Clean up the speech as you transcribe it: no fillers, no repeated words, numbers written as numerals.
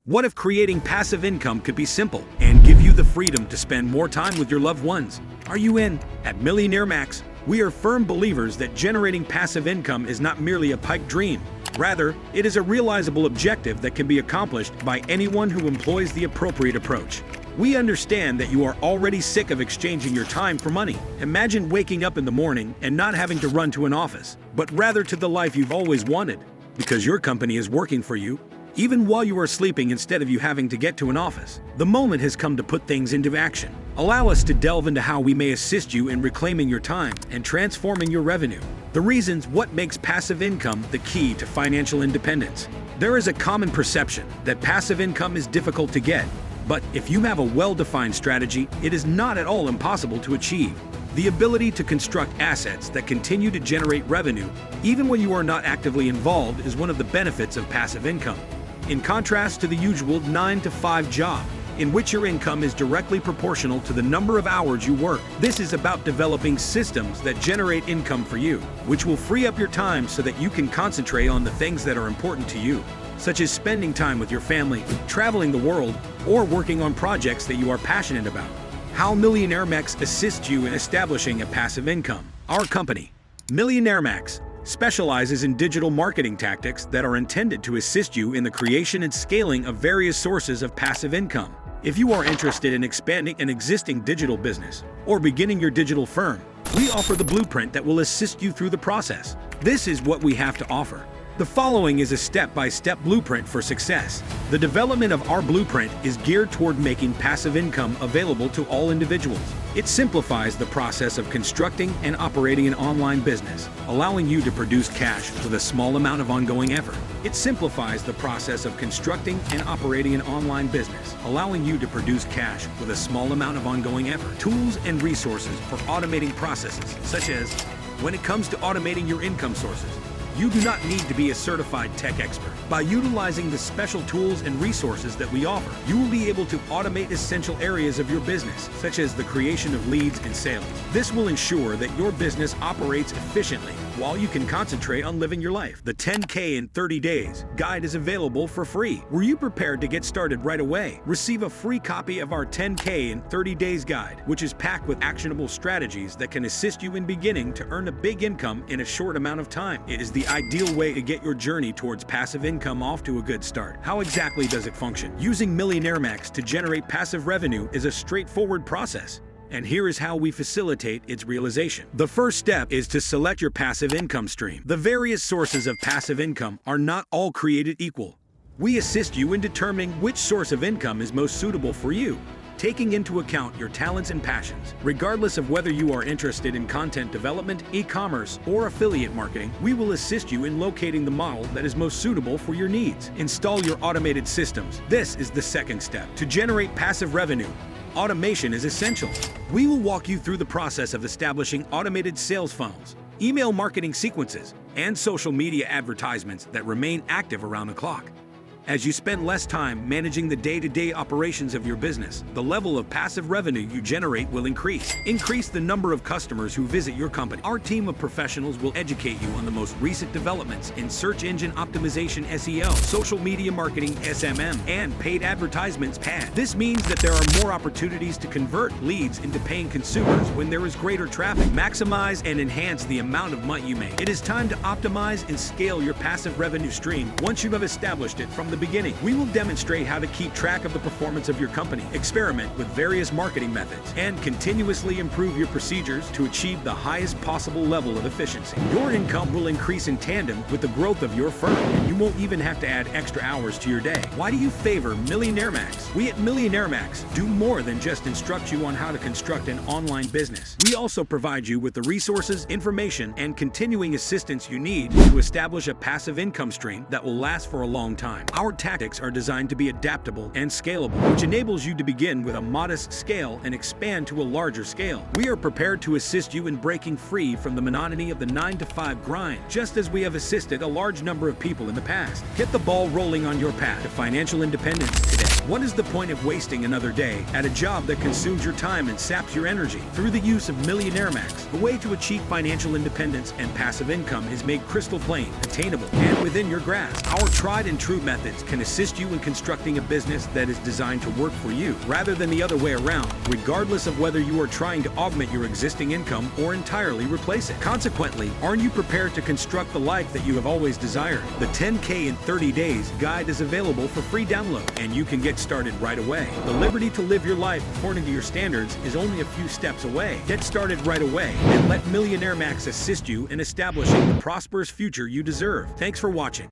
What if creating passive income could be simple and give you the freedom to spend more time with your loved ones? Are you in? At Millionaire Max, we are firm believers that generating passive income is not merely a pipe dream. Rather, it is a realizable objective that can be accomplished by anyone who employs the appropriate approach. We understand that you are already sick of exchanging your time for money. Imagine waking up in the morning and not having to run to an office, but rather to the life you've always wanted, because your company is working for you, even while you are sleeping instead of you having to get to an office. The moment has come to put things into action. Allow us to delve into how we may assist you in reclaiming your time and transforming your revenue. The reasons what makes passive income the key to financial independence. There is a common perception that passive income is difficult to get, but if you have a well-defined strategy, it is not at all impossible to achieve. The ability to construct assets that continue to generate revenue, even when you are not actively involved, is one of the benefits of passive income. In contrast to the usual 9-to-5 job, in which your income is directly proportional to the number of hours you work, this is about developing systems that generate income for you, which will free up your time so that you can concentrate on the things that are important to you, such as spending time with your family, traveling the world, or working on projects that you are passionate about. How Millionaire Max assists you in establishing a passive income. Our company, Millionaire Max, specializes in digital marketing tactics that are intended to assist you in the creation and scaling of various sources of passive income. If you are interested in expanding an existing digital business or beginning your digital firm, we offer the blueprint that will assist you through the process. This is what we have to offer. The following is a step-by-step blueprint for success. The development of our blueprint is geared toward making passive income available to all individuals. It simplifies the process of constructing and operating an online business, allowing you to produce cash with a small amount of ongoing effort. It simplifies the process of constructing and operating an online business, allowing you to produce cash with a small amount of ongoing effort. Tools and resources for automating processes, such as when it comes to automating your income sources, you do not need to be a certified tech expert. By utilizing the special tools and resources that we offer, you will be able to automate essential areas of your business, such as the creation of leads and sales. This will ensure that your business operates efficiently while you can concentrate on living your life. The 10K in 30 Days guide is available for free. Were you prepared to get started right away? Receive a free copy of our 10K in 30 Days guide, which is packed with actionable strategies that can assist you in beginning to earn a big income in a short amount of time. It is the ideal way to get your journey towards passive income off to a good start. How exactly does it function? Using Millionaire Max to generate passive revenue is a straightforward process, and here is how we facilitate its realization. The first step is to select your passive income stream. The various sources of passive income are not all created equal. We assist you in determining which source of income is most suitable for you, taking into account your talents and passions. Regardless of whether you are interested in content development, e-commerce, or affiliate marketing, we will assist you in locating the model that is most suitable for your needs. Install your automated systems. This is the second step. To generate passive revenue, automation is essential. We will walk you through the process of establishing automated sales funnels, email marketing sequences, and social media advertisements that remain active around the clock. As you spend less time managing the day-to-day operations of your business, the level of passive revenue you generate will increase. Increase the number of customers who visit your company. Our team of professionals will educate you on the most recent developments in search engine optimization (SEO), social media marketing (SMM), and paid advertisements (PAD). This means that there are more opportunities to convert leads into paying consumers when there is greater traffic. Maximize and enhance the amount of money you make. It is time to optimize and scale your passive revenue stream once you have established it from the beginning. We will demonstrate how to keep track of the performance of your company, experiment with various marketing methods, and continuously improve your procedures to achieve the highest possible level of efficiency. Your income will increase in tandem with the growth of your firm, and you won't even have to add extra hours to your day. Why do you favor Millionaire Max? We at Millionaire Max do more than just instruct you on how to construct an online business. We also provide you with the resources, information, and continuing assistance you need to establish a passive income stream that will last for a long time. Our tactics are designed to be adaptable and scalable, which enables you to begin with a modest scale and expand to a larger scale. We are prepared to assist you in breaking free from the monotony of the 9-to-5 grind, just as we have assisted a large number of people in the past. Get the ball rolling on your path to financial independence today. What is the point of wasting another day at a job that consumes your time and saps your energy? Through the use of Millionaire Max, the way to achieve financial independence and passive income is made crystal plain, attainable, and within your grasp. Our tried and true methods Standards can assist you in constructing a business that is designed to work for you, rather than the other way around, regardless of whether you are trying to augment your existing income or entirely replace it. Consequently, aren't you prepared to construct the life that you have always desired? The 10K in 30 Days guide is available for free download, and you can get started right away. The liberty to live your life according to your standards is only a few steps away. Get started right away and let Millionaire Max assist you in establishing the prosperous future you deserve. Thanks for watching.